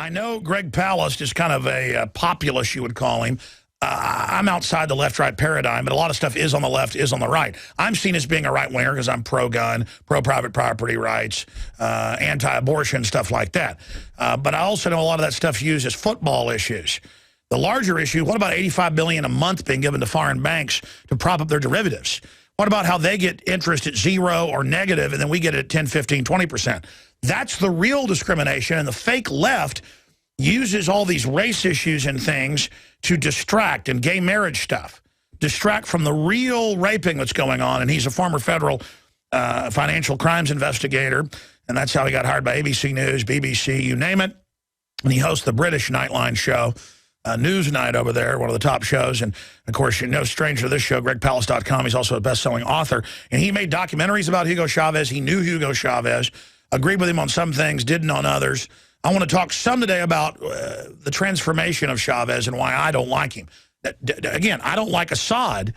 I know Greg Palast is kind of a populist, you would call him. I'm outside the left-right paradigm, but a lot of stuff is on the left, is on the right. I'm seen as being a right-winger because I'm pro-gun, pro-private property rights, anti-abortion, stuff like that. But I also know a lot of that stuff used as football issues. The larger issue, what about $85 billion a month being given to foreign banks to prop up their derivatives? What about how they get interest at 0 or negative, and then we get it at 10, 15, 20%? That's the real discrimination, and the fake left uses all these race issues and things to distract, and gay marriage stuff, distract from the real raping that's going on. And he's a former federal financial crimes investigator, and that's how he got hired by ABC News, BBC, you name it. And he hosts the British Nightline show, Newsnight over there, one of the top shows. And, of course, you're no stranger to this show, GregPalast.com. He's also a best-selling author. And he made documentaries about Hugo Chavez. He knew Hugo Chavez, agreed with him on some things, didn't on others. I want to talk some today about the transformation of Chavez and why I don't like him. Again, I don't like Assad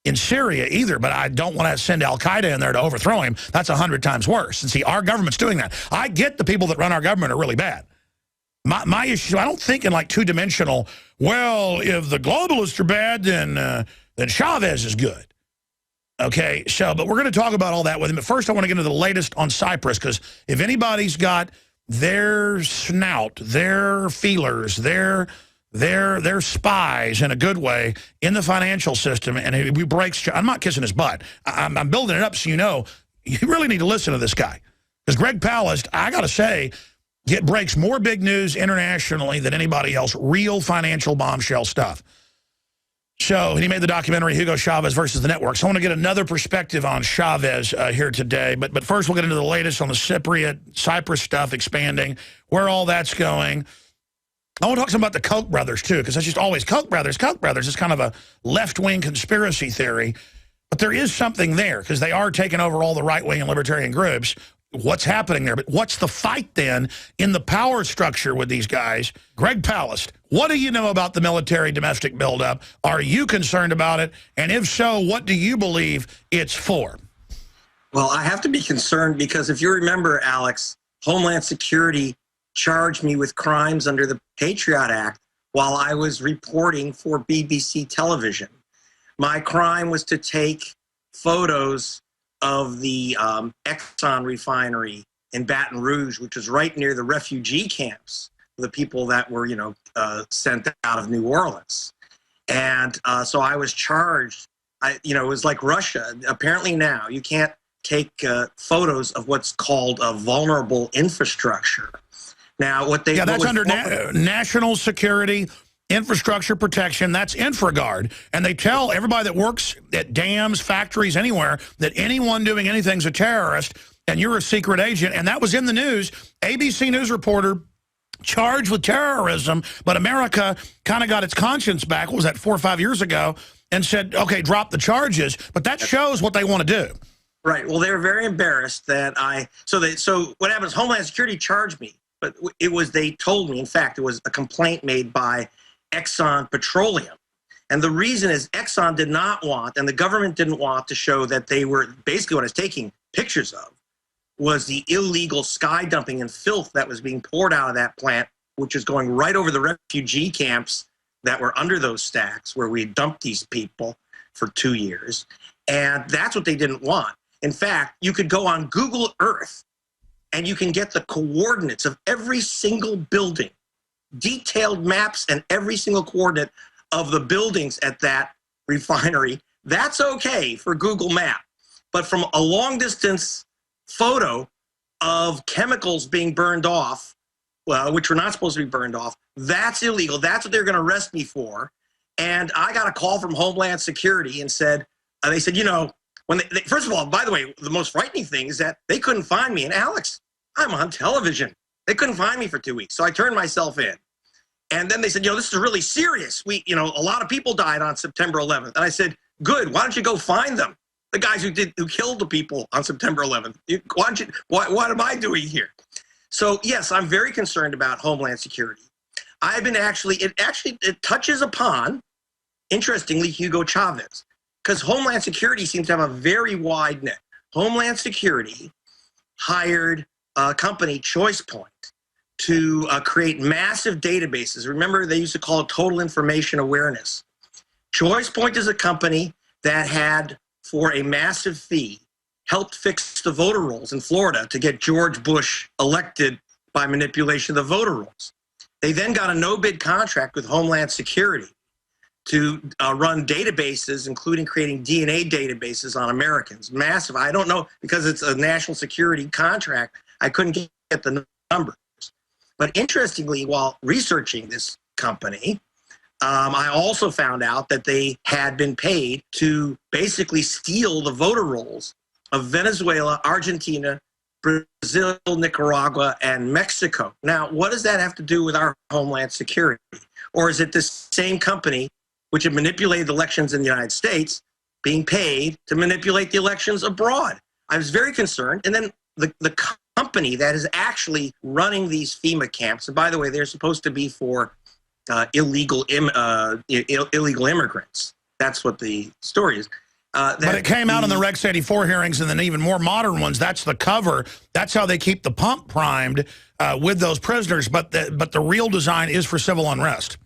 in Syria either, but I don't want to send al-Qaeda in there to overthrow him. That's 100 times worse. And see, our government's doing that. I get the people that run our government are really bad. My issue, I don't think in like two-dimensional, well, if the globalists are bad, then Chavez is good. Okay, so, but we're going to talk about all that with him. But first, I want to get into the latest on Cyprus, because if anybody's got their snout, their feelers, their spies in a good way in the financial system, and he breaks, I'm not kissing his butt. I'm building it up so you know, you really need to listen to this guy. Because Greg Palast, I got to say, breaks more big news internationally than anybody else, real financial bombshell stuff. So he made the documentary Hugo Chavez versus the Network. So I want to get another perspective on Chavez here today. But first we'll get into the latest on the Cyprus stuff expanding, where all that's going. I want to talk some about the Koch brothers, too, because that's just always Koch brothers. Koch brothers is kind of a left-wing conspiracy theory. But there is something there, because they are taking over all the right-wing and libertarian groups. What's happening there? But what's the fight then in the power structure with these guys? Greg Palast, what do you know about the military domestic buildup? Are you concerned about it? And if so, what do you believe it's for? Well, I have to be concerned because if you remember, Alex, Homeland Security charged me with crimes under the Patriot Act while I was reporting for BBC television. My crime was to take photos of the Exxon refinery in Baton Rouge, which was right near the refugee camps, the people that were, sent out of New Orleans. And so I was charged. It was like Russia. Apparently now you can't take photos of what's called a vulnerable infrastructure. Now, that's under national security infrastructure protection. That's InfraGard. And they tell everybody that works at dams, factories, anywhere, that anyone doing anything's a terrorist, and you're a secret agent. And that was in the news. ABC News reporter charged with terrorism, but America kind of got its conscience back, what was that, 4 or 5 years ago, and said, okay, drop the charges. But that shows what they want to do. Right. Well, they were very embarrassed that so what happens, Homeland Security charged me, but they told me, in fact, it was a complaint made by Exxon Petroleum. And the reason is Exxon did not want, and the government didn't want to show that they were, basically what I was taking pictures of was the illegal sky dumping and filth that was being poured out of that plant, which is going right over the refugee camps that were under those stacks where we dumped these people for 2 years. And that's what they didn't want. In fact, you could go on Google Earth and you can get the coordinates of every single building, detailed maps and every single coordinate of the buildings at that refinery. That's okay for Google Map. But from a long distance photo of chemicals being burned off, which were not supposed to be burned off, that's illegal. That's what they're going to arrest me for. And I got a call from Homeland Security and said, they said, when first of all, by the way, the most frightening thing is that they couldn't find me. And Alex, I'm on television. They couldn't find me for 2 weeks. So I turned myself in. And then they said, this is really serious. A lot of people died on September 11th. And I said, good, why don't you go find them? The guys who killed the people on September 11th. What am I doing here? So yes, I'm very concerned about Homeland Security. I've been it touches upon, interestingly, Hugo Chavez, because Homeland Security seems to have a very wide net. Homeland Security hired a company, Choice Point, to create massive databases. Remember, they used to call it total information awareness. ChoicePoint is a company that had, for a massive fee, helped fix the voter rolls in Florida to get George Bush elected by manipulation of the voter rolls. They then got a no-bid contract with Homeland Security to run databases, including creating DNA databases on Americans. Massive. I don't know, because it's a national security contract, I couldn't get the numbers. But interestingly, while researching this company, I also found out that they had been paid to basically steal the voter rolls of Venezuela, Argentina, Brazil, Nicaragua, and Mexico. Now, what does that have to do with our Homeland Security? Or is it this same company which had manipulated elections in the United States being paid to manipulate the elections abroad? I was very concerned. And then the company that is actually running these FEMA camps, and by the way, they're supposed to be for illegal immigrants. That's what the story is. But it came out in the Rex 84 hearings, and then even more modern ones. That's the cover. That's how they keep the pump primed with those prisoners. But the real design is for civil unrest.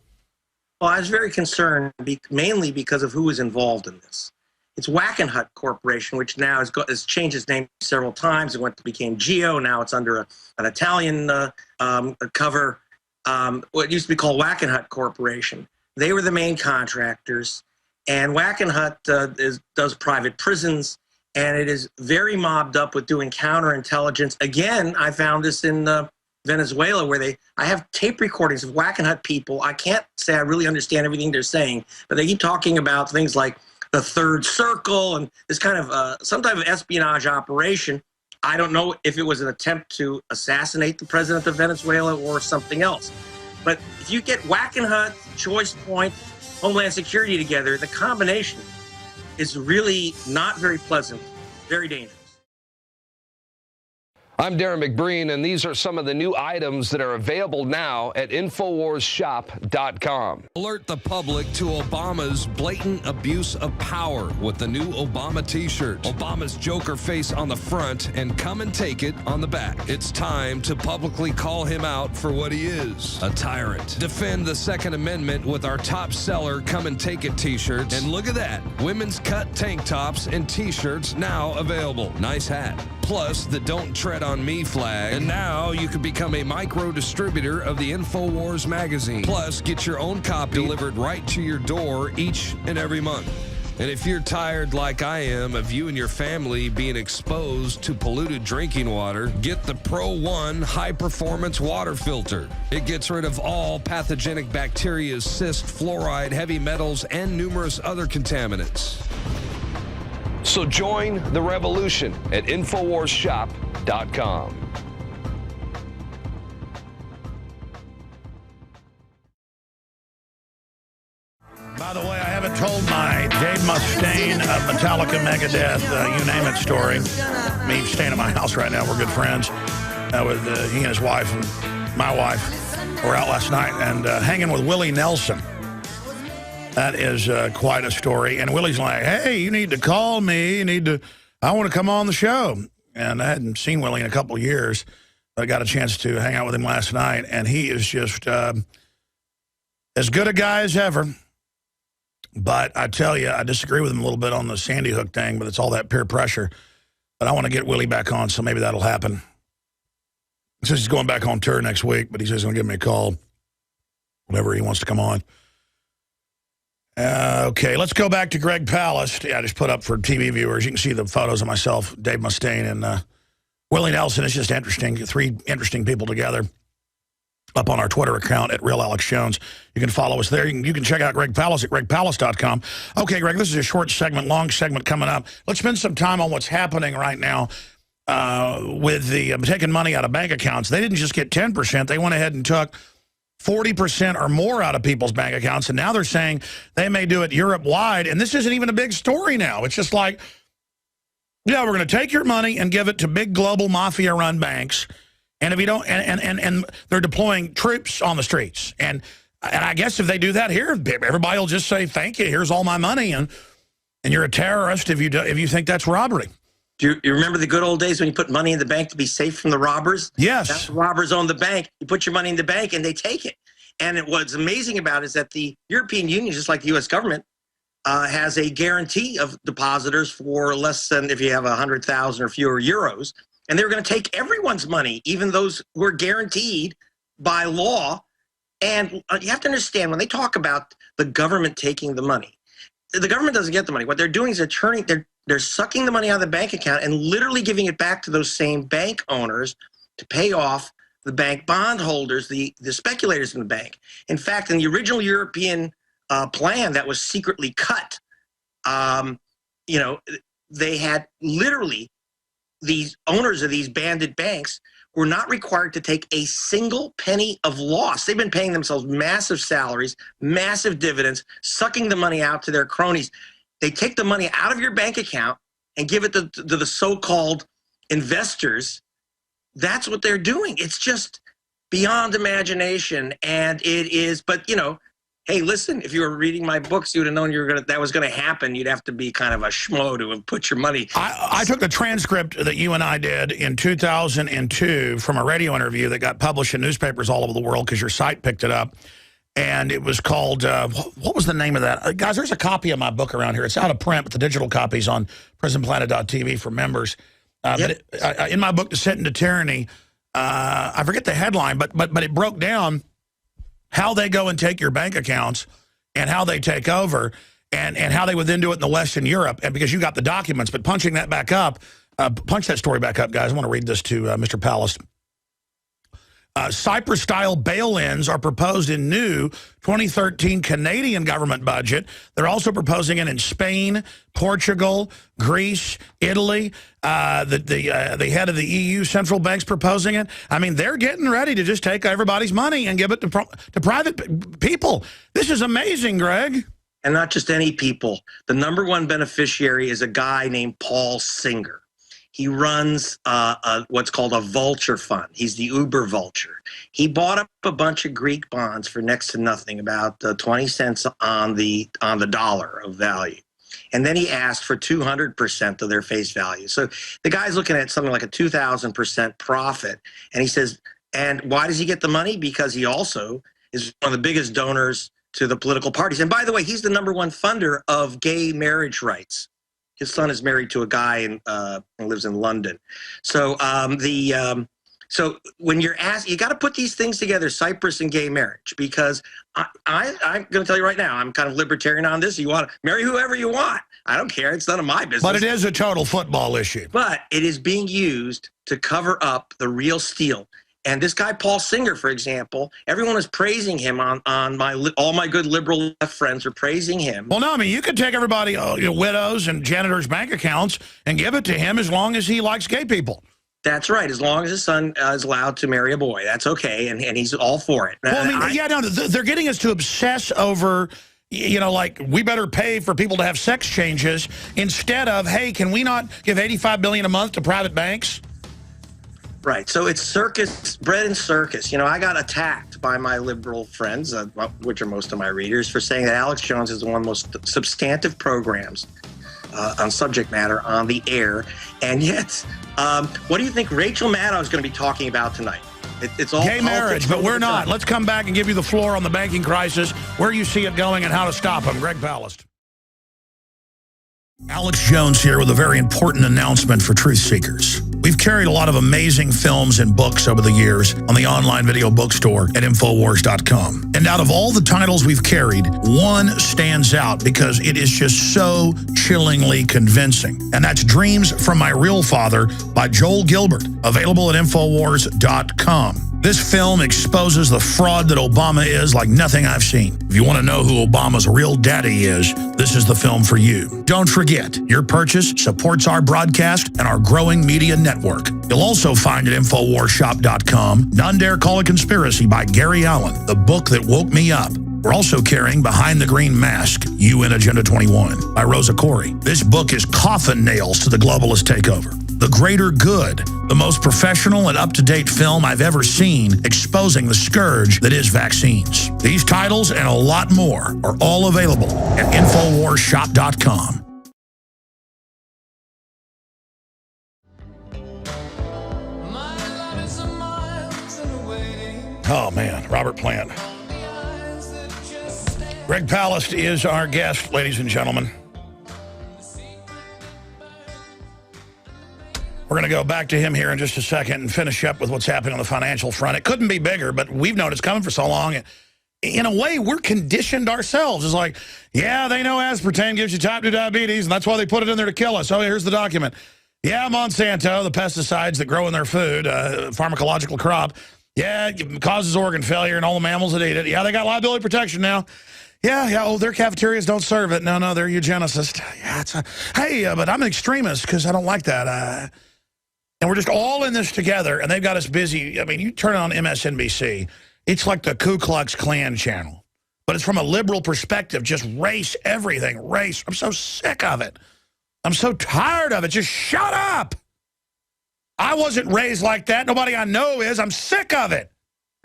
Well, I was very concerned, mainly because of who was involved in this. It's Wackenhut Corporation, which now has changed its name several times. It became Geo. Now it's under an Italian cover. What used to be called Wackenhut Corporation. They were the main contractors. And Wackenhut does private prisons, and it is very mobbed up with doing counterintelligence. Again, I found this in Venezuela, where I have tape recordings of Wackenhut people. I can't say I really understand everything they're saying, but they keep talking about things like the Third Circle and this kind of some type of espionage operation. I don't know if it was an attempt to assassinate the president of Venezuela or something else. But if you get Wackenhut, ChoicePoint, Homeland Security together, the combination is really not very pleasant, very dangerous. I'm Darren McBreen, and these are some of the new items that are available now at InfoWarsShop.com. Alert the public to Obama's blatant abuse of power with the new Obama t-shirt. Obama's Joker face on the front and come and take it on the back. It's time to publicly call him out for what he is, a tyrant. Defend the Second Amendment with our top seller Come and Take It t-shirts. And look at that, women's cut tank tops and t-shirts now available. Nice hat. Plus the Don't Tread on Me flag. And now you can become a micro distributor of the InfoWars magazine. Plus, get your own copy delivered right to your door each and every month. And if you're tired like I am of you and your family being exposed to polluted drinking water, get the Pro One high performance water filter. It gets rid of all pathogenic bacteria, cyst, fluoride, heavy metals, and numerous other contaminants. So join the revolution at InfoWarsShop.com. By the way, I haven't told my Dave Mustaine of Metallica, Megadeth, you name it story. Me staying at my house right now. We're good friends with he and his wife and my wife were out last night and hanging with Willie Nelson. That is quite a story. And Willie's like, hey, you need to call me. I want to come on the show. And I hadn't seen Willie in a couple of years. I got a chance to hang out with him last night. And he is just as good a guy as ever. But I tell you, I disagree with him a little bit on the Sandy Hook thing, but it's all that peer pressure. But I want to get Willie back on, so maybe that'll happen. He says he's going back on tour next week, but he says he's going to give me a call whenever he wants to come on. Okay, let's go back to Greg Palast. Yeah, I just put up for TV viewers. You can see the photos of myself, Dave Mustaine, and Willie Nelson. It's just interesting. Three interesting people together up on our Twitter account at Real Alex Jones. You can follow us there. You can check out Greg Palast at GregPalast.com. Okay, Greg, this is a short segment, long segment coming up. Let's spend some time on what's happening right now with the taking money out of bank accounts. They didn't just get 10%. They went ahead and took 40% or more out of people's bank accounts, and now they're saying they may do it Europe-wide, and this isn't even a big story now. It's just like, yeah, we're going to take your money and give it to big global mafia-run banks, and if you don't, and they're deploying troops on the streets, and I guess if they do that here, everybody will just say, thank you, here's all my money, and you're a terrorist if you think that's robbery. Do you remember the good old days when you put money in the bank to be safe from the robbers? Yes. Now the robbers own the bank. You put your money in the bank and they take it. And what's amazing about it is that the European Union, just like the U.S. government, has a guarantee of depositors for less than, if you have 100,000 or fewer euros. And they're going to take everyone's money, even those who are guaranteed by law. And you have to understand, when they talk about the government taking the money, the government doesn't get the money. What they're doing is they're sucking the money out of the bank account and literally giving it back to those same bank owners to pay off the bank bondholders, the speculators in the bank. In fact, in the original European plan that was secretly cut, they had literally, these owners of these banded banks were not required to take a single penny of loss. They've been paying themselves massive salaries, massive dividends, sucking the money out to their cronies. They take the money out of your bank account and give it to the so-called investors. That's what they're doing. It's just beyond imagination. And it is, but hey, listen, if you were reading my books, you would have known that was going to happen. You'd have to be kind of a schmo to have put your money. I took the transcript that you and I did in 2002 from a radio interview that got published in newspapers all over the world because your site picked it up. And it was called, what was the name of that? Guys, there's a copy of my book around here. It's out of print, but the digital copy's on prisonplanet.tv for members. Yep. But in my book, Descent into Tyranny, I forget the headline, but it broke down how they go and take your bank accounts and how they take over and how they would then do it in the West and Europe. And because you got the documents, but punching that back up, punch that story back up, guys. I want to read this to Mr. Palast. Cyprus-style bail-ins are proposed in new 2013 Canadian government budget. They're also proposing it in Spain, Portugal, Greece, Italy. The head of the EU central bank's proposing it. I mean, they're getting ready to just take everybody's money and give it to private people. This is amazing, Greg. And not just any people. The number one beneficiary is a guy named Paul Singer. He runs what's called a vulture fund. He's the Uber vulture. He bought up a bunch of Greek bonds for next to nothing, about 20 cents on the dollar of value. And then he asked for 200% of their face value. So the guy's looking at something like a 2,000% profit. And he says, and why does he get the money? Because he also is one of the biggest donors to the political parties. And by the way, he's the number one funder of gay marriage rights. His son is married to a guy and lives in London. So so when you're asked, you got to put these things together, Cyprus and gay marriage, because I'm going to tell you right now, I'm kind of libertarian on this. You want to marry whoever you want. I don't care. It's none of my business. But it is a total football issue. But it is being used to cover up the real steal. And this guy, Paul Singer, for example, everyone is praising him on all my good liberal left friends are praising him. Well, no, I mean, you could take everybody, widows and janitors' bank accounts and give it to him as long as he likes gay people. That's right. As long as his son is allowed to marry a boy, that's okay. And he's all for it. Well, I mean, they're getting us to obsess over, like we better pay for people to have sex changes instead of, hey, can we not give $85 billion a month to private banks? Right. So it's circus, bread and circus. I got attacked by my liberal friends, which are most of my readers, for saying that Alex Jones is one of the most substantive programs on subject matter on the air. And yet, what do you think Rachel Maddow is going to be talking about tonight? It's all gay marriage, but we're not. Let's come back and give you the floor on the banking crisis, where you see it going and how to stop them. Greg Palast. Alex Jones here with a very important announcement for truth seekers. We've carried a lot of amazing films and books over the years on the online video bookstore at Infowars.com. And out of all the titles we've carried, one stands out because it is just so chillingly convincing. And that's Dreams from My Real Father by Joel Gilbert, available at Infowars.com. This film exposes the fraud that Obama is like nothing I've seen. If you want to know who Obama's real daddy is, this is the film for you. Don't forget, your purchase supports our broadcast and our growing media network. You'll also find at InfoWarsShop.com, None Dare Call a Conspiracy by Gary Allen, the book that woke me up. We're also carrying Behind the Green Mask, You in Agenda 21 by Rosa Corey. This book is coffin nails to the globalist takeover. The Greater Good, the most professional and up-to-date film I've ever seen exposing the scourge that is vaccines. These titles and a lot more are all available at InfoWarsShop.com. Oh, man, Robert Plant. Greg Palast is our guest, ladies and gentlemen. We're going to go back to him here in just a second and finish up with what's happening on the financial front. It couldn't be bigger, but we've known it's coming for so long. In a way, we're conditioned ourselves. It's like, yeah, they know aspartame gives you type 2 diabetes, and that's why they put it in there to kill us. Oh, here's the document. Yeah, Monsanto, the pesticides that grow in their food, pharmacological crop, yeah, it causes organ failure and all the mammals that eat it. Yeah, they got liability protection now. Yeah, oh, their cafeterias don't serve it. No, they're eugenicists. Yeah, hey, but I'm an extremist because I don't like that. And we're just all in this together, and they've got us busy. I mean, you turn on MSNBC, it's like the Ku Klux Klan channel. But it's from a liberal perspective, just race, everything, race. I'm so sick of it. I'm so tired of it. Just shut up. I wasn't raised like that. Nobody I know is. I'm sick of it.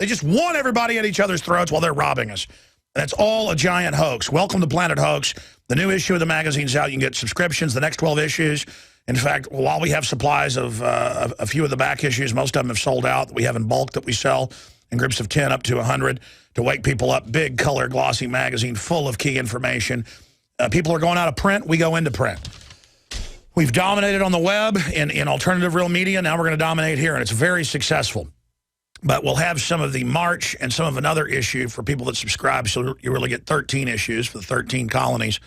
They just want everybody at each other's throats while they're robbing us. And it's all a giant hoax. Welcome to Planet Hoax. The new issue of the magazine's out. You can get subscriptions, the next 12 issues. In fact, while we have supplies of a few of the back issues, most of them have sold out. We have in bulk that we sell in groups of 10 up to 100 to wake people up. Big, color, glossy magazine full of key information. People are going out of print. We go into print. We've dominated on the web in alternative real media. Now we're going to dominate here, and it's very successful. But we'll have some of the March and some of another issue for people that subscribe. So you really get 13 issues for the 13 colonies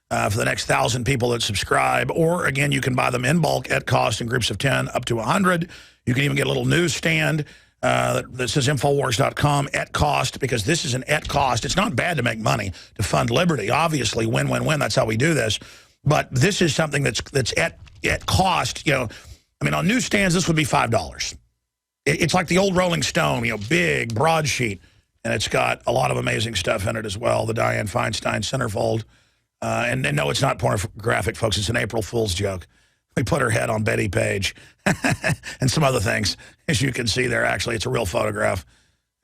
for the next 1,000 people that subscribe. Or, again, you can buy them in bulk at cost in groups of 10 up to 100. You can even get a little newsstand that says Infowars.com at cost, because this is an at cost. It's not bad to make money to fund liberty. Obviously, win-win-win. That's how we do this. But this is something that's at cost. You know, I mean, on newsstands, this would be $5. It's like the old Rolling Stone, you know, big broadsheet, and it's got a lot of amazing stuff in it as well. The Dianne Feinstein centerfold, and no, it's not pornographic, folks. It's an April Fool's joke. We put her head on Betty Page and some other things, as you can see there. Actually, it's a real photograph.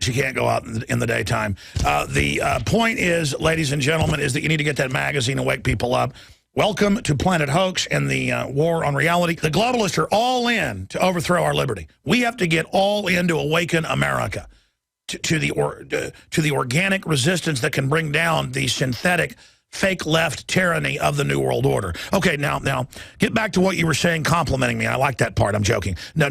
She can't go out in the daytime. The point is, ladies and gentlemen, is that you need to get that magazine and wake people up. Welcome to Planet Hoax and the war on reality. The globalists are all in to overthrow our liberty. We have to get all in to awaken America to the organic resistance that can bring down the synthetic fake left tyranny of the New World Order. Okay, now, get back to what you were saying, complimenting me. I like that part. I'm joking. No,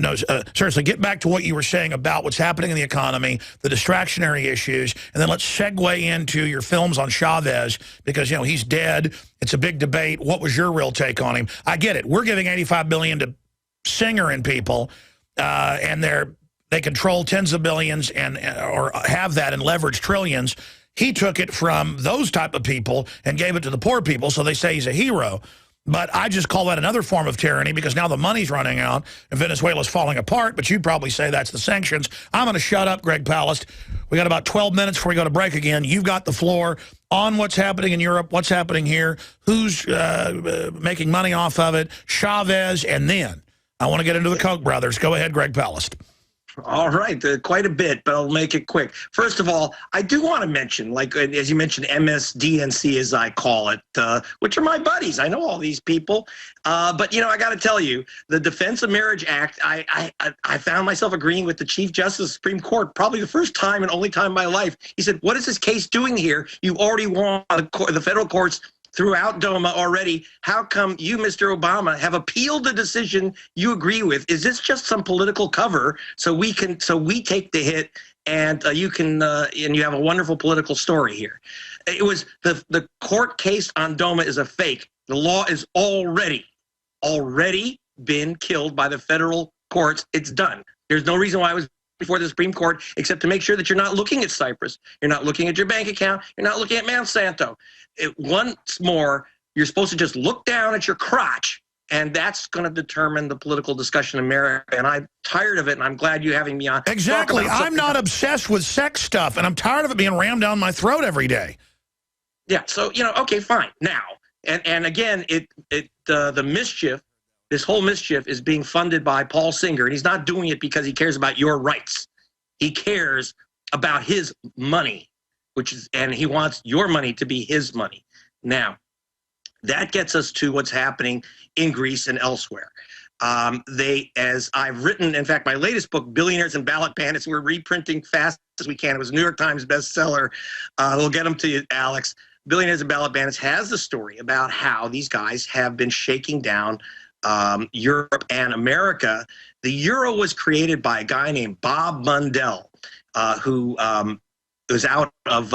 seriously, get back to what you were saying about what's happening in the economy, the distractionary issues, and then let's segue into your films on Chavez, because, you know, he's dead. It's a big debate. What was your real take on him? I get it. We're giving $85 billion to Singer and people, and they control tens of billions or have that and leverage trillions. He took it from those type of people and gave it to the poor people, so they say he's a hero. But I just call that another form of tyranny, because now the money's running out and Venezuela's falling apart, but you'd probably say that's the sanctions. I'm going to shut up, Greg Palast. We got about 12 minutes before we go to break again. You've got the floor on what's happening in Europe, what's happening here, who's making money off of it, Chavez, and then I want to get into the Koch brothers. Go ahead, Greg Palast. All right, quite a bit, but I'll make it quick. First of all, I do want to mention, like, as you mentioned, MSDNC, as I call it, which are my buddies. I know all these people. But, you know, I got to tell you, the Defense of Marriage Act, I found myself agreeing with the Chief Justice of the Supreme Court, probably the first time and only time in my life. He said, what is this case doing here? You already won the federal courts throughout DOMA already. How come you, Mr. Obama, have appealed the decision you agree with? Is this just some political cover so we take the hit and you can and you have a wonderful political story here? It was the court case on DOMA is a fake. The law is already been killed by the federal courts. It's done. There's no reason why it was before the Supreme Court, except to make sure that you're not looking at Cyprus, you're not looking at your bank account, you're not looking at Monsanto. Once more, you're supposed to just look down at your crotch, and that's going to determine the political discussion in America. And I'm tired of it, and I'm glad you're having me on. Exactly. I'm not obsessed with sex stuff, and I'm tired of it being rammed down my throat every day. Yeah, so, you know, okay, fine. Now, and again, the mischief, this whole mischief is being funded by Paul Singer, and he's not doing it because he cares about your rights. He cares about his money, and he wants your money to be his money. Now, that gets us to what's happening in Greece and elsewhere. As I've written, in fact, my latest book, Billionaires and Ballot Bandits, we're reprinting fast as we can. It was a New York Times bestseller. We'll get them to you, Alex. Billionaires and Ballot Bandits has the story about how these guys have been shaking down Europe and America. The euro was created by a guy named Bob Mundell, who was out of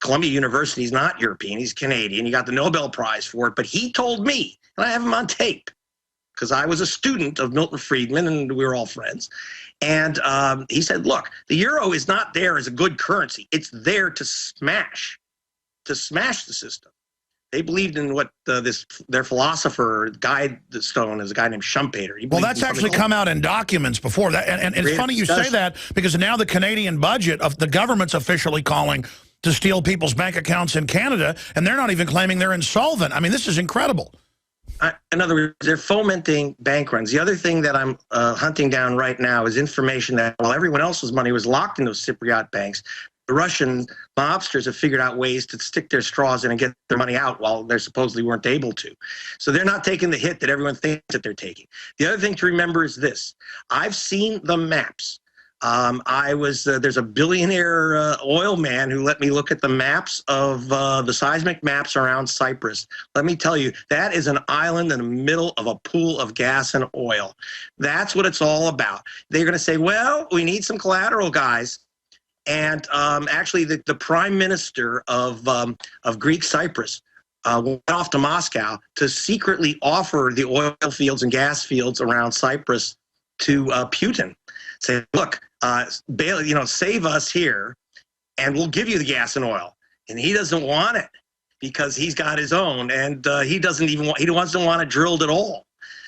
Columbia University. He's not European, he's Canadian. He got the Nobel Prize for it, but he told me, and I have him on tape, because I was a student of Milton Friedman and we were all friends. And he said, look, the euro is not there as a good currency. It's there to smash the system. They believed in what their philosopher guidestone is a guy named Schumpeter. Well, that's actually come out in documents before that. And it's funny you say that, because now the Canadian budget of the government's officially calling to steal people's bank accounts in Canada, and they're not even claiming they're insolvent. I mean, this is incredible. In other words, they're fomenting bank runs. The other thing that I'm hunting down right now is information that while everyone else's money was locked in those Cypriot banks, the Russian mobsters have figured out ways to stick their straws in and get their money out while they supposedly weren't able to. So they're not taking the hit that everyone thinks that they're taking. The other thing to remember is this. I've seen the maps. There's a billionaire oil man who let me look at the maps of the seismic maps around Cyprus. Let me tell you, that is an island in the middle of a pool of gas and oil. That's what it's all about. They're going to say, well, we need some collateral, guys. And actually, the prime minister of Greek Cyprus went off to Moscow to secretly offer the oil fields and gas fields around Cyprus to Putin. Say, look, save us here, and we'll give you the gas and oil. And he doesn't want it because he's got his own, and he doesn't want it drilled at all.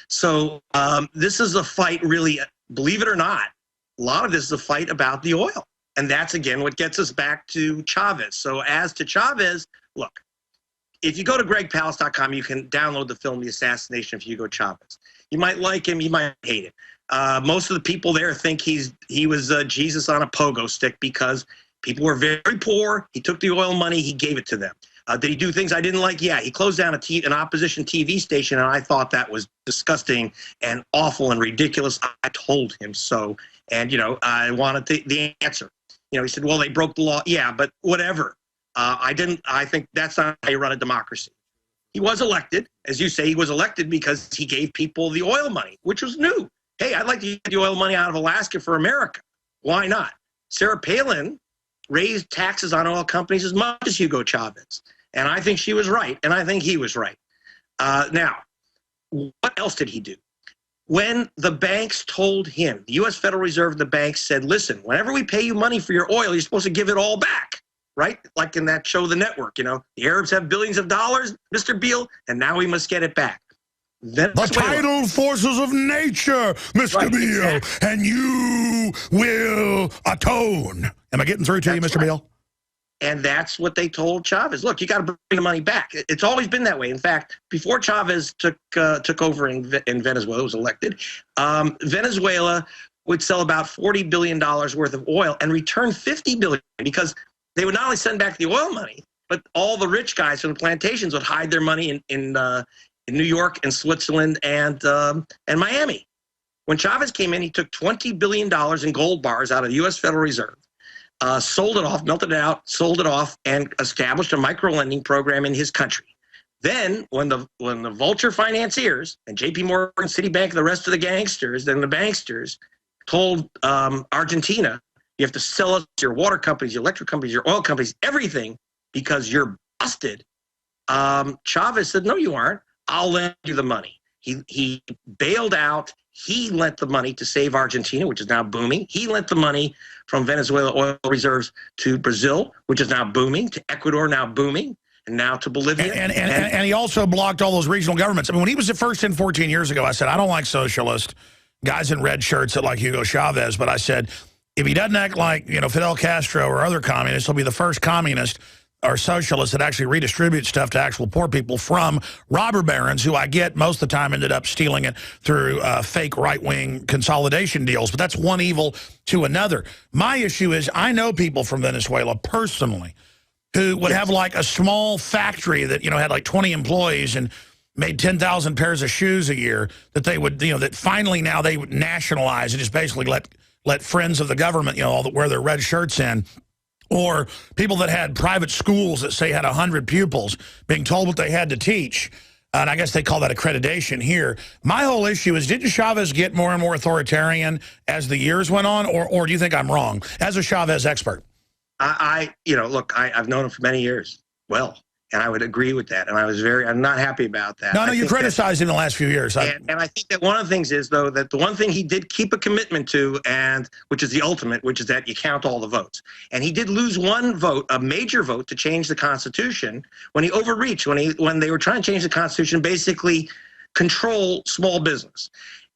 So this is a fight, really, believe it or not. A lot of this is a fight about the oil. And that's, again, what gets us back to Chavez. So as to Chavez, look, if you go to gregpalast.com, you can download the film, The Assassination of Hugo Chavez. You might like him, you might hate him. Most of the people there think he was Jesus on a pogo stick because people were very poor. He took the oil money, he gave it to them. Did he do things I didn't like? Yeah, he closed down an opposition TV station, and I thought that was disgusting and awful and ridiculous. I told him so, and, I wanted the answer. He said, well, they broke the law. Yeah, but whatever. I think that's not how you run a democracy. He was elected. As you say, he was elected because he gave people the oil money, which was new. Hey, I'd like to get the oil money out of Alaska for America. Why not? Sarah Palin raised taxes on oil companies as much as Hugo Chavez. And I think she was right, and I think he was right. Now, what else did he do? When the banks told him, the U.S. Federal Reserve and the banks said, listen, whenever we pay you money for your oil, you're supposed to give it all back, right? Like in that show, The Network, the Arabs have billions of dollars, Mr. Beale, and now we must get it back. The tidal forces of nature, Mr. Beale, exactly. And you will atone. Am I getting through to you, Mr. Beale? And that's what they told Chavez. Look, you got to bring the money back. It's always been that way. In fact, before Chavez took over in Venezuela, was elected, Venezuela would sell about $40 billion worth of oil and return $50 billion because they would not only send back the oil money, but all the rich guys from the plantations would hide their money in New York and Switzerland and Miami. When Chavez came in, he took $20 billion in gold bars out of the U.S. Federal Reserve. Sold it off, melted it out, sold it off, and established a micro-lending program in his country. Then, when the vulture financiers and J.P. Morgan, Citibank, and the rest of the gangsters, then the banksters, told Argentina, you have to sell us your water companies, your electric companies, your oil companies, everything, because you're busted. Chavez said, no, you aren't. I'll lend you the money. He bailed out. He lent the money to save Argentina, which is now booming. He lent the money from Venezuela oil reserves to Brazil, which is now booming, to Ecuador, now booming, and now to Bolivia. And he also blocked all those regional governments. I mean, when he was at first in 14 years ago, I said, I don't like socialist guys in red shirts that like Hugo Chavez, but I said, if he doesn't act like, Fidel Castro or other communists, he'll be the first communist or socialists that actually redistribute stuff to actual poor people from robber barons, who I get most of the time ended up stealing it through fake right-wing consolidation deals. But that's one evil to another. My issue is I know people from Venezuela personally who would have like a small factory that, had like 20 employees, and made 10,000 pairs of shoes a year, that they would, that finally now they would nationalize and just basically let friends of the government, all that wear their red shirts in, or people that had private schools that say had 100 pupils being told what they had to teach. And I guess they call that accreditation here. My whole issue is, didn't Chavez get more and more authoritarian as the years went on, or do you think I'm wrong as a Chavez expert? Look, I've known him for many years. Well, and I would agree with that. And I'm not happy about that. No, you criticized him in the last few years. And I think that one of the things is, though, that the one thing he did keep a commitment to, and which is the ultimate, which is that you count all the votes. And he did lose one vote, a major vote, to change the Constitution when he overreached, when they were trying to change the Constitution, basically control small business.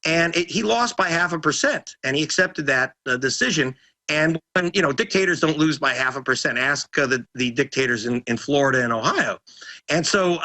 And he lost by 0.5%, and he accepted that decision. And when, dictators don't lose by 0.5%. Ask the dictators in Florida and Ohio. And so,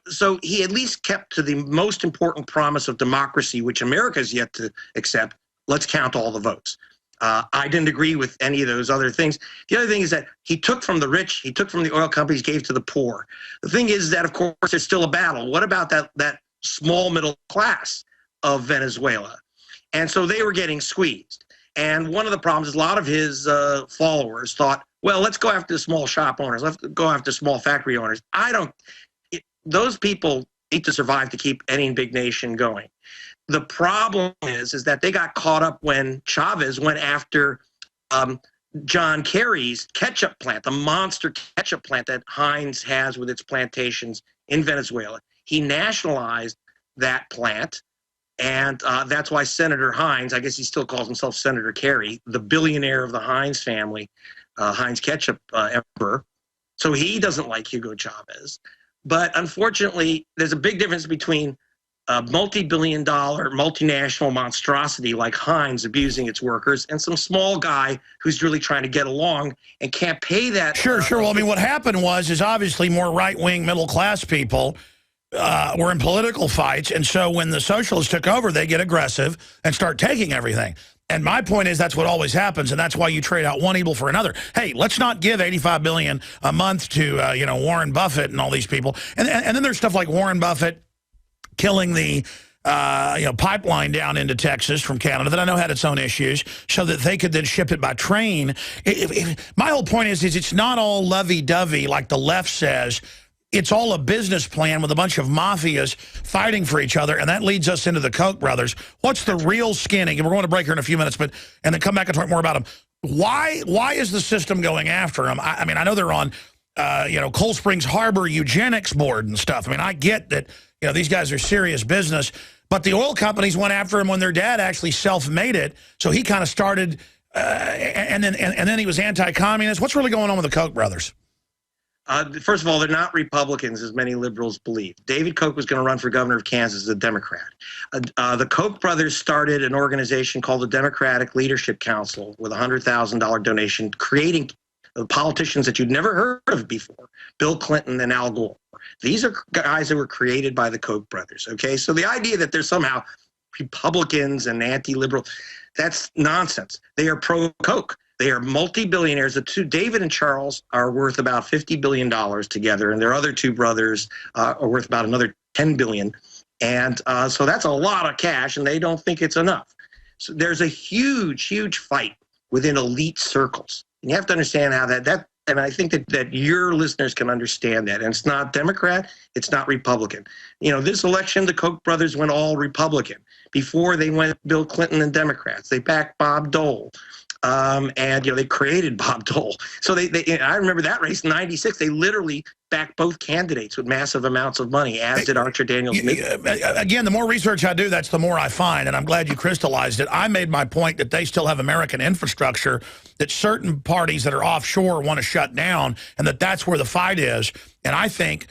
so he at least kept to the most important promise of democracy, which America has yet to accept. Let's count all the votes. I didn't agree with any of those other things. The other thing is that he took from the rich, he took from the oil companies, gave to the poor. The thing is that, of course, there's still a battle. What about that small middle class of Venezuela? And so they were getting squeezed. And one of the problems is a lot of his followers thought, well, let's go after the small shop owners. Let's go after small factory owners. Those people need to survive to keep any big nation going. The problem is that they got caught up when Chavez went after John Kerry's ketchup plant, the monster ketchup plant that Heinz has with its plantations in Venezuela. He nationalized that plant. And that's why Senator Heinz, I guess he still calls himself Senator Kerry, the billionaire of the Heinz family, Heinz ketchup emperor. So he doesn't like Hugo Chavez. But unfortunately, there's a big difference between a multi-billion-dollar multinational monstrosity like Heinz abusing its workers and some small guy who's really trying to get along and can't pay that. Sure. Well, I mean, what happened is obviously more right-wing middle-class people were in political fights, and so when the socialists took over, they get aggressive and start taking everything. And my point is that's what always happens, and that's why you trade out one evil for another. Hey, let's not give $85 billion a month to Warren Buffett and all these people. And then there's stuff like Warren Buffett killing the pipeline down into Texas from Canada that I know had its own issues, so that they could then ship it by train. My whole point is it's not all lovey-dovey like the left says. It's all a business plan with a bunch of mafias fighting for each other, and that leads us into the Koch brothers. What's the real skinning? And we're going to break here in a few minutes, and then come back and talk more about them. Why is the system going after them? I mean, I know they're on, Cold Springs Harbor Eugenics Board and stuff. I mean, I get that, these guys are serious business, but the oil companies went after him when their dad actually self-made it, so he kind of started, and then he was anti-communist. What's really going on with the Koch brothers? First of all, they're not Republicans, as many liberals believe. David Koch was going to run for governor of Kansas as a Democrat. The Koch brothers started an organization called the Democratic Leadership Council with a $100,000 donation, creating politicians that you'd never heard of before, Bill Clinton and Al Gore. These are guys that were created by the Koch brothers, okay? So the idea that they're somehow Republicans and anti-liberal, that's nonsense. They are pro-Koch. They are multi-billionaires. The two, David and Charles, are worth about $50 billion together, and their other two brothers are worth about another $10 billion. And so that's a lot of cash, and they don't think it's enough. So there's a huge, huge fight within elite circles. And you have to understand how and I think that your listeners can understand that. And it's not Democrat, it's not Republican. This election, the Koch brothers went all Republican. Before they went Bill Clinton and Democrats. They backed Bob Dole. And they created Bob Dole. So I remember that race in '96. They literally backed both candidates with massive amounts of money, as did Archer Daniels. Again, the more research I do, that's the more I find, and I'm glad you crystallized it. I made my point that they still have American infrastructure that certain parties that are offshore want to shut down, and that's where the fight is. And I think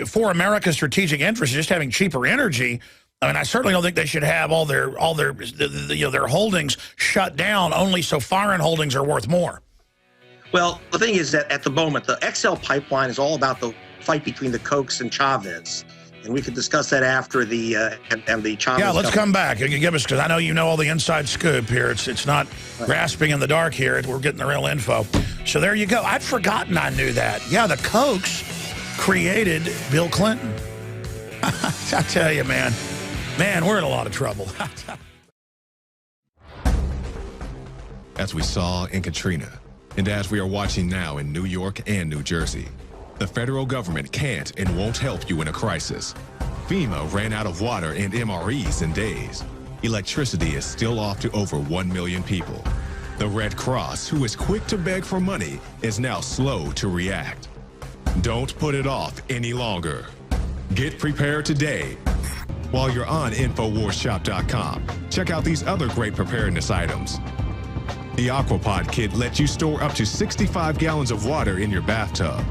for America's strategic interest, just having cheaper energy. I mean, I certainly don't think they should have all their holdings shut down only so foreign holdings are worth more. Well, the thing is that at the moment, the XL pipeline is all about the fight between the Kochs and Chavez. And we could discuss that after the Chavez. Yeah, let's come back. You give us, because I know you know all the inside scoop here. It's not grasping in the dark here. We're getting the real info. So there you go. I'd forgotten I knew that. Yeah, the Kochs created Bill Clinton. I tell you, man, we're in a lot of trouble. As we saw in Katrina, and as we are watching now in New York and New Jersey, the federal government can't and won't help you in a crisis. FEMA ran out of water and MREs in days. Electricity is still off to over 1 million people. The Red Cross, who is quick to beg for money, is now slow to react. Don't put it off any longer. Get prepared today. While you're on InfoWarsShop.com, check out these other great preparedness items. The Aquapod kit lets you store up to 65 gallons of water in your bathtub.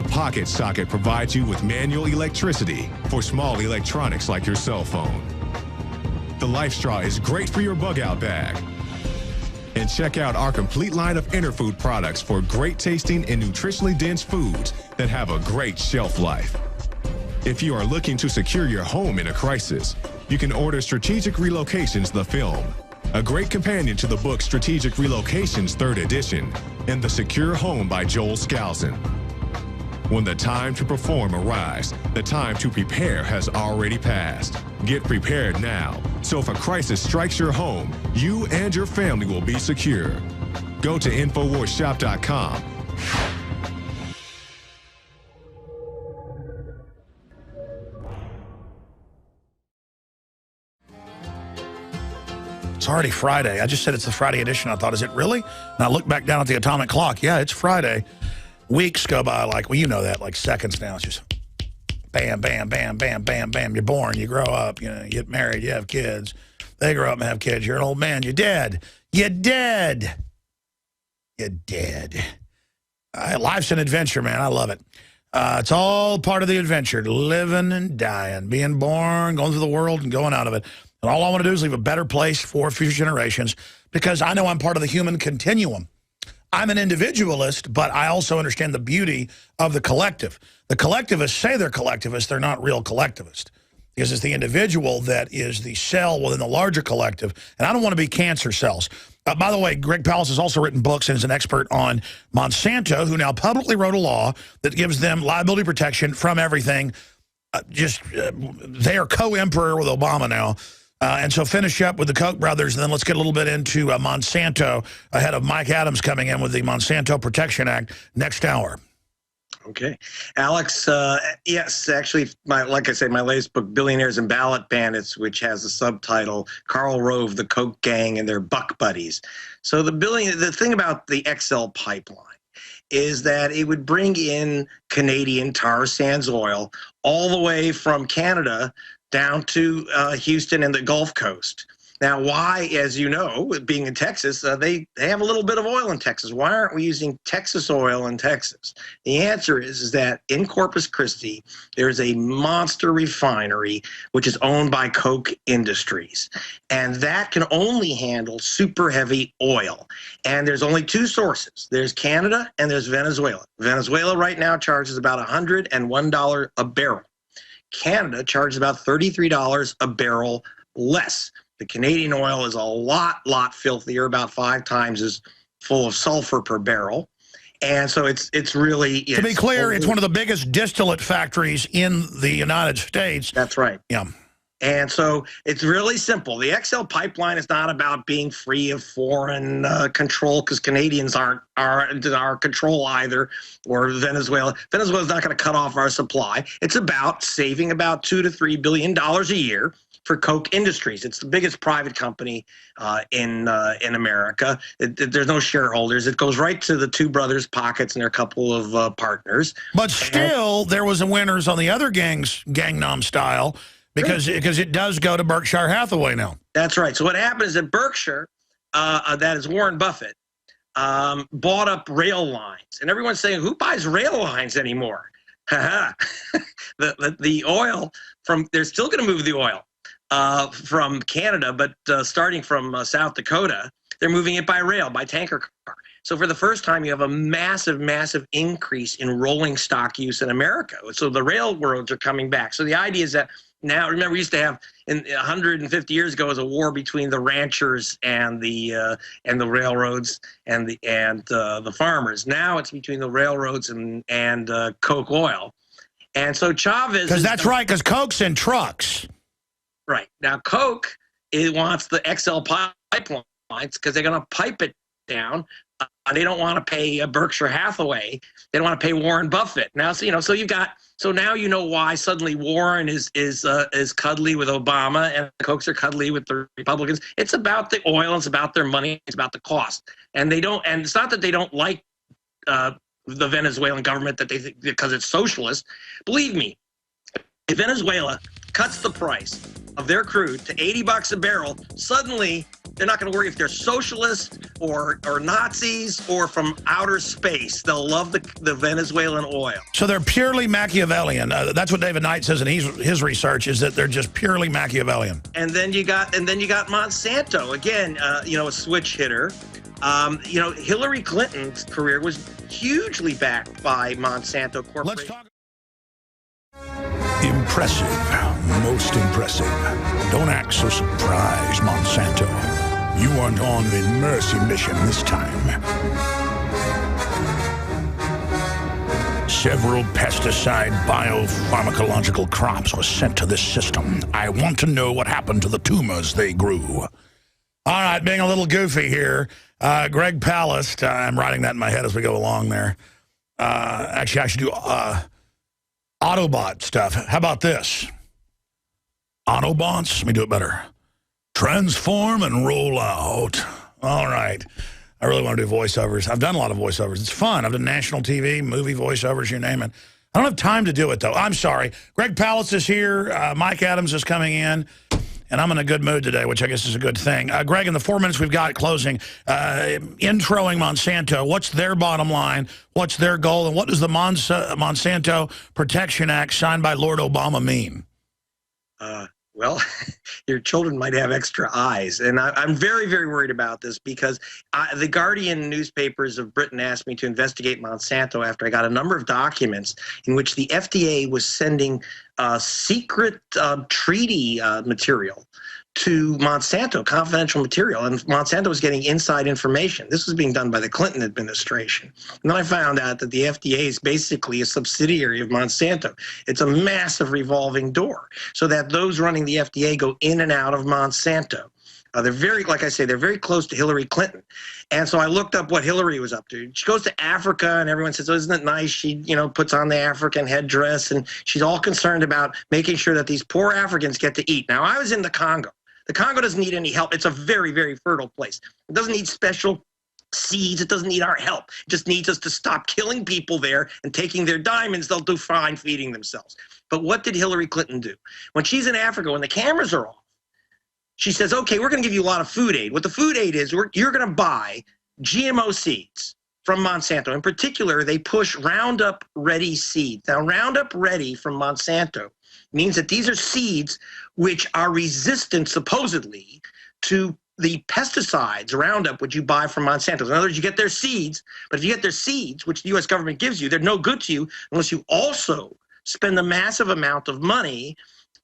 The Pocket Socket provides you with manual electricity for small electronics like your cell phone. The Life Straw is great for your bug-out bag. And check out our complete line of Interfood products for great tasting and nutritionally dense foods that have a great shelf life. If you are looking to secure your home in a crisis, you can order Strategic Relocations, the film, a great companion to the book Strategic Relocations 3rd edition, and The Secure Home by Joel Skousen. When the time to perform arrives, the time to prepare has already passed. Get prepared now, so if a crisis strikes your home, you and your family will be secure. Go to InfoWarsShop.com. It's already Friday. I just said it's the Friday edition. I thought, is it really? And I looked back down at the atomic clock. Yeah, it's Friday. Weeks go by like, well, you know that, like seconds now. It's just bam, bam, bam, bam, bam, bam. You're born, you grow up, you know, you get married, you have kids. They grow up and have kids. You're an old man. You're dead. You're dead. You're dead. Life's an adventure, man. I love it. It's all part of the adventure, living and dying, being born, going through the world and going out of it. And all I want to do is leave a better place for future generations because I know I'm part of the human continuum. I'm an individualist, but I also understand the beauty of the collective. The collectivists say they're collectivists. They're not real collectivists because it's the individual that is the cell within the larger collective. And I don't want to be cancer cells. By the way, Greg Palast has also written books and is an expert on Monsanto, who now publicly wrote a law that gives them liability protection from everything. They are co-emperor with Obama now. And so finish up with the Koch brothers, and then let's get a little bit into Monsanto ahead of Mike Adams coming in with the Monsanto Protection Act next hour. Okay. Alex, yes, actually, like I said, my latest book, Billionaires and Ballot Bandits, which has the subtitle, Karl Rove, the Koch Gang, and their Buck Buddies. So the thing about the XL pipeline is that it would bring in Canadian tar sands oil all the way from Canada down to Houston and the Gulf Coast. Now, why, as you know, being in Texas, they have a little bit of oil in Texas. Why aren't we using Texas oil in Texas? The answer is that in Corpus Christi, there's a monster refinery which is owned by Koch Industries. And that can only handle super heavy oil. And there's only two sources. There's Canada and there's Venezuela. Venezuela right now charges about $101 a barrel. Canada charges about $33 a barrel less. The Canadian oil is a lot filthier, about 5 times as full of sulfur per barrel. And so it's really... To be clear, it's one of the biggest distillate factories in the United States. That's right. Yeah. And so it's really simple. The XL pipeline is not about being free of foreign control, because Canadians aren't our control either, or Venezuela. Venezuela's not going to cut off our supply. It's about saving about $2 to $3 billion a year for Koch Industries. It's the biggest private company in America. There's no shareholders. It goes right to the two brothers' pockets and their couple of partners. But still, there was a winners on the other Gangnam style. Because it does go to Berkshire Hathaway now. That's right. So what happened is that Berkshire, that is Warren Buffett, bought up rail lines. And everyone's saying, who buys rail lines anymore? the oil they're still going to move the oil from Canada, but starting from South Dakota, they're moving it by rail, by tanker car. So for the first time, you have a massive increase in rolling stock use in America. So the railroads are coming back. So the idea is that now, remember, we used to have, 150 years ago, was a war between the ranchers and the railroads and the farmers. Now it's between the railroads and Koch oil. And so Chavez... Because that's right, because Koch's in trucks. Right. Now, Koch wants the XL pipelines because they're going to pipe it down. They don't want to pay Berkshire Hathaway. They don't want to pay Warren Buffett. Now, so now you know why suddenly Warren is cuddly with Obama and the Kochs are cuddly with the Republicans. It's about the oil. It's about their money. It's about the cost. And it's not that they don't like the Venezuelan government that they think because it's socialist. Believe me, if Venezuela cuts the price of their crude to $80 a barrel, suddenly they're not going to worry if they're socialists or Nazis or from outer space. They'll love the Venezuelan oil. So they're purely Machiavellian. That's what David Knight says in his research, is that they're just purely Machiavellian. And then you got Monsanto again. A switch hitter. Hillary Clinton's career was hugely backed by Monsanto Corporation. Let's talk. Impressive, most impressive. Don't act so surprised, Monsanto. You aren't on the mercy mission this time. Several pesticide biopharmacological crops were sent to this system. I want to know what happened to the tumors they grew. All right, being a little goofy here, Greg Palast, I'm writing that in my head as we go along there. Actually, I should do Autobot stuff. How about this? Autobots? Let me do it better. Transform and roll out. All right. I really want to do voiceovers. I've done a lot of voiceovers. It's fun. I've done national TV, movie voiceovers, you name it. I don't have time to do it, though. I'm sorry. Greg Palast is here. Mike Adams is coming in. And I'm in a good mood today, which I guess is a good thing. Greg, in the 4 minutes we've got closing, introing Monsanto, what's their bottom line? What's their goal? And what does the Monsanto Protection Act signed by Lord Obama mean? Well, your children might have extra eyes. And I'm very, very worried about this because the Guardian newspapers of Britain asked me to investigate Monsanto after I got a number of documents in which the FDA was sending secret treaty material to Monsanto, confidential material, and Monsanto was getting inside information. This was being done by the Clinton administration. And then I found out that the FDA is basically a subsidiary of Monsanto. It's a massive revolving door, so that those running the FDA go in and out of Monsanto. They're very, like I say, they're very close to Hillary Clinton. And so I looked up what Hillary was up to. She goes to Africa, and everyone says, oh, isn't it nice? She, puts on the African headdress, and she's all concerned about making sure that these poor Africans get to eat. Now, I was in the Congo. The Congo doesn't need any help. It's a very, very fertile place. It doesn't need special seeds. It doesn't need our help. It just needs us to stop killing people there and taking their diamonds. They'll do fine feeding themselves. But what did Hillary Clinton do? When she's in Africa, when the cameras are off, she says, okay, we're going to give you a lot of food aid. What the food aid is, you're going to buy GMO seeds from Monsanto. In particular, they push Roundup Ready seeds. Now, Roundup Ready from Monsanto means that these are seeds which are resistant, supposedly, to the pesticides, Roundup, which you buy from Monsanto. In other words, you get their seeds, but if you get their seeds, which the U.S. government gives you, they're no good to you unless you also spend a massive amount of money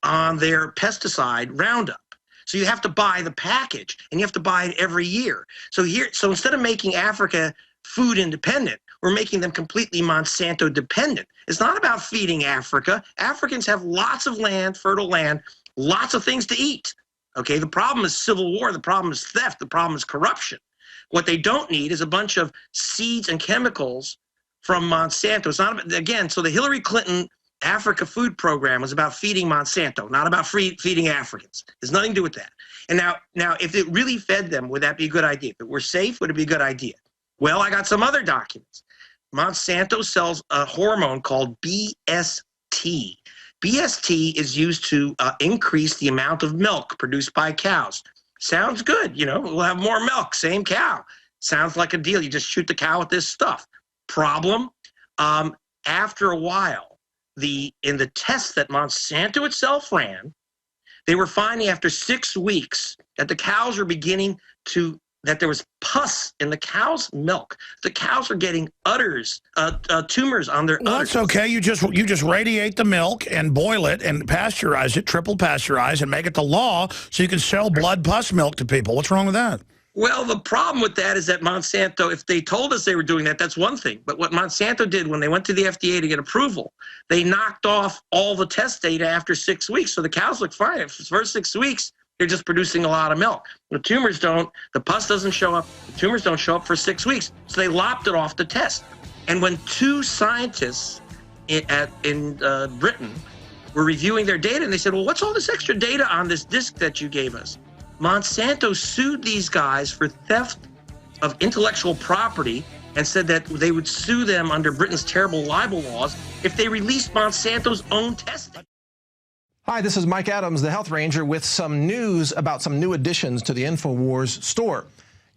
on their pesticide, Roundup. So you have to buy the package, and you have to buy it every year. So instead of making Africa food independent, we're making them completely Monsanto dependent. It's not about feeding Africa. Africans have lots of land, fertile land, lots of things to eat. Okay, the problem is civil war. The problem is theft. The problem is corruption. What they don't need is a bunch of seeds and chemicals from Monsanto. It's not, again, so the Hillary Clinton Africa food program was about feeding Monsanto, not about feeding Africans. There's nothing to do with that. And now, if it really fed them, would that be a good idea? If it were safe, would it be a good idea? Well, I got some other documents. Monsanto sells a hormone called BST. BST is used to increase the amount of milk produced by cows. Sounds good, we'll have more milk, same cow. Sounds like a deal. You just shoot the cow with this stuff. Problem, after a while, in the tests that Monsanto itself ran, they were finding after 6 weeks that the cows were beginning that there was pus in the cow's milk. The cows are getting tumors on their udders. That's okay. You just radiate the milk and boil it and pasteurize it, triple pasteurize, and make it the law so you can sell blood pus milk to people. What's wrong with that? Well, the problem with that is that Monsanto, if they told us they were doing that, that's one thing. But what Monsanto did when they went to the FDA to get approval, they knocked off all the test data after 6 weeks. So the cows look fine. For the first 6 weeks, they're just producing a lot of milk. The tumors don't, the pus doesn't show up, the tumors don't show up for 6 weeks. So they lopped it off the test. And when 2 scientists in Britain were reviewing their data, and they said, well, what's all this extra data on this disc that you gave us? Monsanto sued these guys for theft of intellectual property and said that they would sue them under Britain's terrible libel laws if they released Monsanto's own testing. Hi, this is Mike Adams, the Health Ranger, with some news about some new additions to the InfoWars store.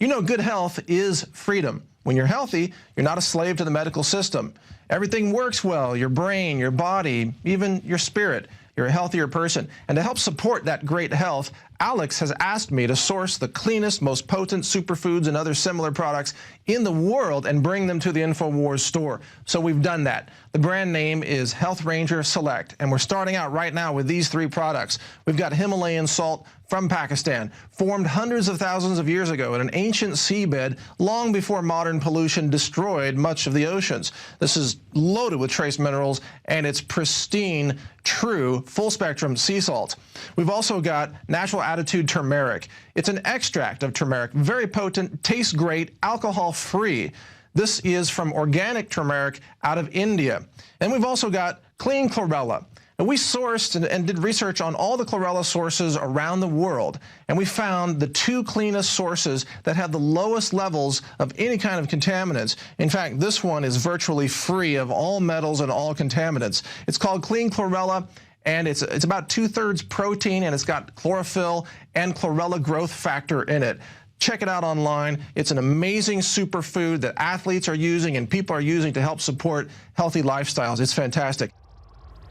You know, good health is freedom. When you're healthy, you're not a slave to the medical system. Everything works well, your brain, your body, even your spirit. You're a healthier person. And to help support that great health, Alex has asked me to source the cleanest, most potent superfoods and other similar products in the world and bring them to the InfoWars store. So we've done that. The brand name is Health Ranger Select, and we're starting out right now with these 3 products. We've got Himalayan salt from Pakistan, formed hundreds of thousands of years ago in an ancient seabed long before modern pollution destroyed much of the oceans. This is loaded with trace minerals, and it's pristine, true, full-spectrum sea salt. We've also got Natural Attitude Turmeric. It's an extract of turmeric, very potent, tastes great, alcohol-free. This is from organic turmeric out of India. And we've also got Clean Chlorella. And we sourced and did research on all the chlorella sources around the world, and we found the 2 cleanest sources that have the lowest levels of any kind of contaminants. In fact, this one is virtually free of all metals and all contaminants. It's called Clean Chlorella, and it's about 2/3 protein, and it's got chlorophyll and chlorella growth factor in it. Check it out online. It's an amazing superfood that athletes are using and people are using to help support healthy lifestyles. It's fantastic.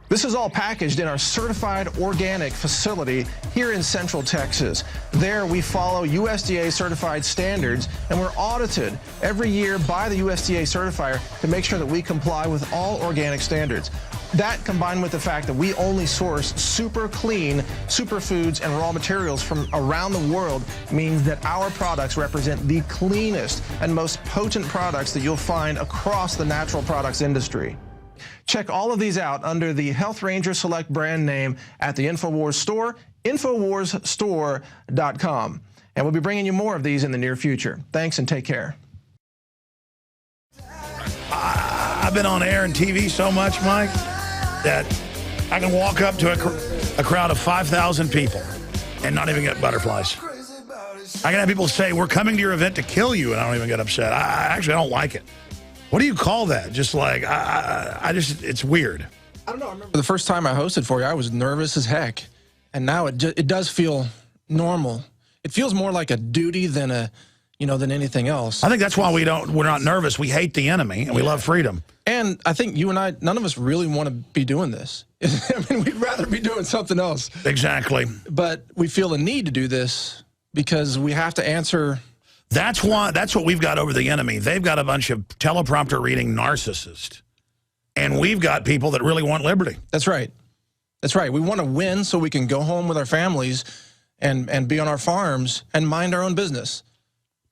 This is all packaged in our certified organic facility here in Central Texas. There we follow USDA certified standards, and we're audited every year by the USDA certifier to make sure that we comply with all organic standards. That, combined with the fact that we only source super clean superfoods and raw materials from around the world, means that our products represent the cleanest and most potent products that you'll find across the natural products industry. Check all of these out under the Health Ranger Select brand name at the InfoWars store, InfoWarsStore.com. And we'll be bringing you more of these in the near future. Thanks and take care. I've been on air and TV so much, Mike, that I can walk up to a crowd of 5,000 people and not even get butterflies. I can have people say, we're coming to your event to kill you, and I don't even get upset. I don't like it. What do you call that? Just like, it's weird. I don't know. I remember the first time I hosted for you, I was nervous as heck. And now it does feel normal. It feels more like a duty than than anything else. I think that's why we're not nervous. We hate the enemy and we love freedom. And I think you and I, none of us really want to be doing this. I mean, we'd rather be doing something else. Exactly. But we feel the need to do this because we have to answer. That's what we've got over the enemy. They've got a bunch of teleprompter reading narcissists. And we've got people that really want liberty. That's right. That's right. We want to win so we can go home with our families and be on our farms and mind our own business.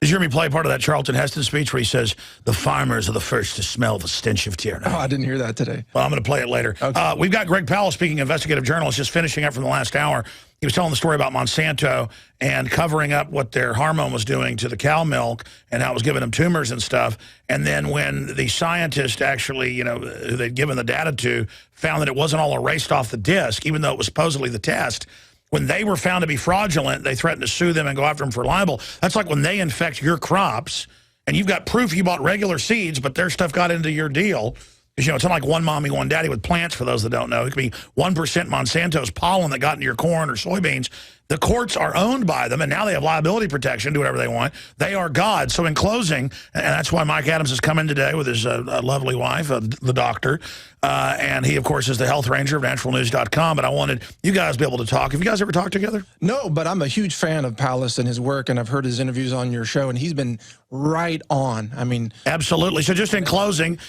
Did you hear me play part of that Charlton Heston speech where he says, the farmers are the first to smell the stench of tyranny? Oh, I didn't hear that today. Well, I'm going to play it later. Okay. We've got Greg Powell, speaking investigative journalist, just finishing up from the last hour. He was telling the story about Monsanto and covering up what their hormone was doing to the cow milk and how it was giving them tumors and stuff. And then when the scientist actually, who they'd given the data to, found that it wasn't all erased off the disk, even though it was supposedly the test, when they were found to be fraudulent, they threatened to sue them and go after them for libel. That's like when they infect your crops, and you've got proof you bought regular seeds, but their stuff got into your deal. Because, it's not like one mommy, one daddy with plants, for those that don't know. It could be 1% Monsanto's pollen that got into your corn or soybeans. The courts are owned by them, and now they have liability protection, do whatever they want. They are God. So in closing, and that's why Mike Adams has come in today with his lovely wife, the doctor, and he, of course, is the Health Ranger of naturalnews.com. But I wanted you guys to be able to talk. Have you guys ever talked together? No, but I'm a huge fan of Palast and his work, and I've heard his interviews on your show, and he's been right on. I mean, absolutely. So just in closing,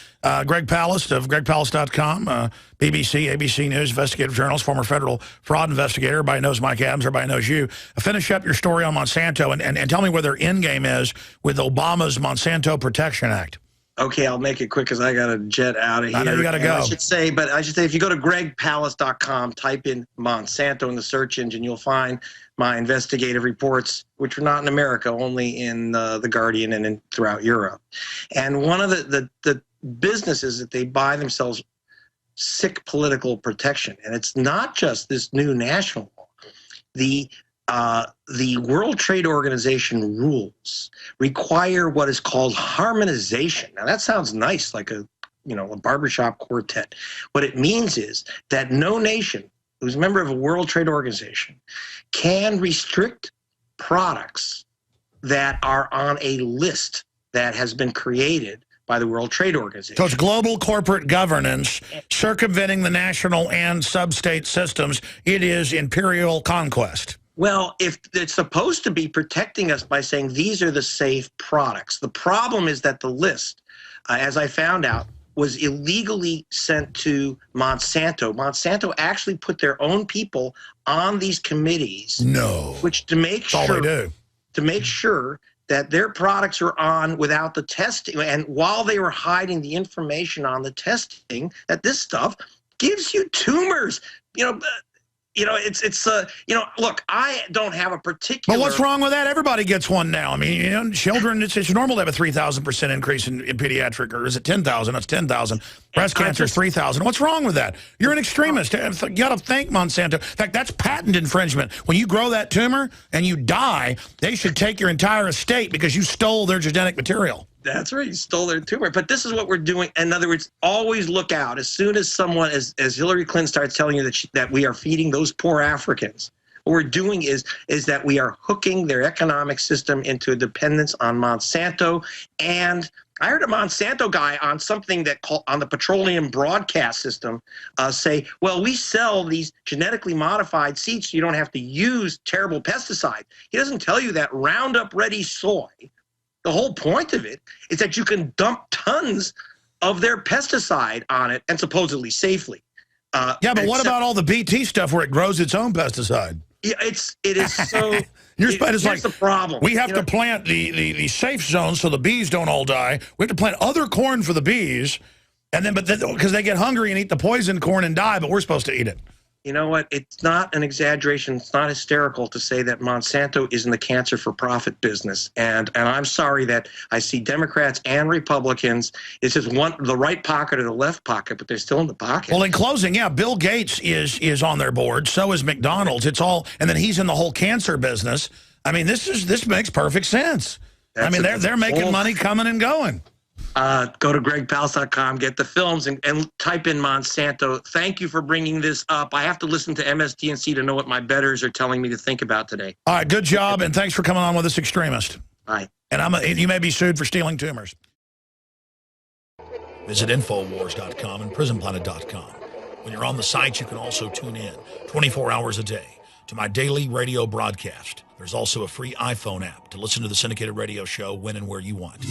Greg Palast of GregPalast.com, BBC, ABC News, investigative journalist, former federal fraud investigator. Everybody knows Mike Adams. Everybody knows you. Finish up your story on Monsanto and tell me where their end game is with Obama's Monsanto Protection Act. Okay, I'll make it quick because I got to jet out of here. I know you got to go. I should say if you go to gregpalast.com, type in Monsanto in the search engine, you'll find my investigative reports, which are not in America, only in The Guardian and throughout Europe. And one of the businesses that they buy themselves sick political protection, and it's not just this new national law. The World Trade Organization rules require what is called harmonization. Now that sounds nice, like a barbershop quartet. What it means is that no nation who's a member of a World Trade Organization can restrict products that are on a list that has been created by the World Trade Organization. So it's global corporate governance, circumventing the national and sub-state systems. It is imperial conquest. Well, if it's supposed to be protecting us by saying these are the safe products, the problem is that the list, as I found out, was illegally sent to Monsanto. Monsanto actually put their own people on these committees. No. Which to make That's all they do. To make sure that their products are on without the testing, and while they were hiding the information on the testing, that this stuff gives you tumors. Look, I don't have a particular... But what's wrong with that? Everybody gets one now. I mean, children, it's normal to have a 3,000% increase in pediatric, or is it 10,000? It's 10,000. Breast cancer is 3,000. What's wrong with that? You're an extremist. You got to thank Monsanto. In fact, that's patent infringement. When you grow that tumor and you die, they should take your entire estate because you stole their genetic material. That's right. You stole their tumor. But this is what we're doing. In other words, always look out. As soon as someone, as Hillary Clinton starts telling you that we are feeding those poor Africans, what we're doing is that we are hooking their economic system into a dependence on Monsanto. And I heard a Monsanto guy on something on the petroleum broadcast system say, well, we sell these genetically modified seeds so you don't have to use terrible pesticides. He doesn't tell you that Roundup Ready soy, the whole point of it is that you can dump tons of their pesticide on it, and supposedly safely. Yeah, but what about all the BT stuff where it grows its own pesticide? Yeah, it is so... It's like the problem. We have to plant the safe zones so the bees don't all die. We have to plant other corn for the bees, and then because they get hungry and eat the poisoned corn and die, but we're supposed to eat it. You know what? It's not an exaggeration. It's not hysterical to say that Monsanto is in the cancer for profit business. And I'm sorry that I see Democrats and Republicans. It's just the right pocket or the left pocket, but they're still in the pocket. Well, in closing, yeah, Bill Gates is on their board. So is McDonald's. It's all, and then he's in the whole cancer business. I mean, this makes perfect sense. They're making money coming and going. Go to gregpalast.com, get the films, and type in Monsanto. Thank you for bringing this up. I have to listen to MSDNC to know what my betters are telling me to think about today. All right, good job, and thanks for coming on with us, extremist. Bye. And you may be sued for stealing tumors. Visit Infowars.com and PrisonPlanet.com. When you're on the site, you can also tune in 24 hours a day to my daily radio broadcast. There's also a free iPhone app to listen to the syndicated radio show when and where you want.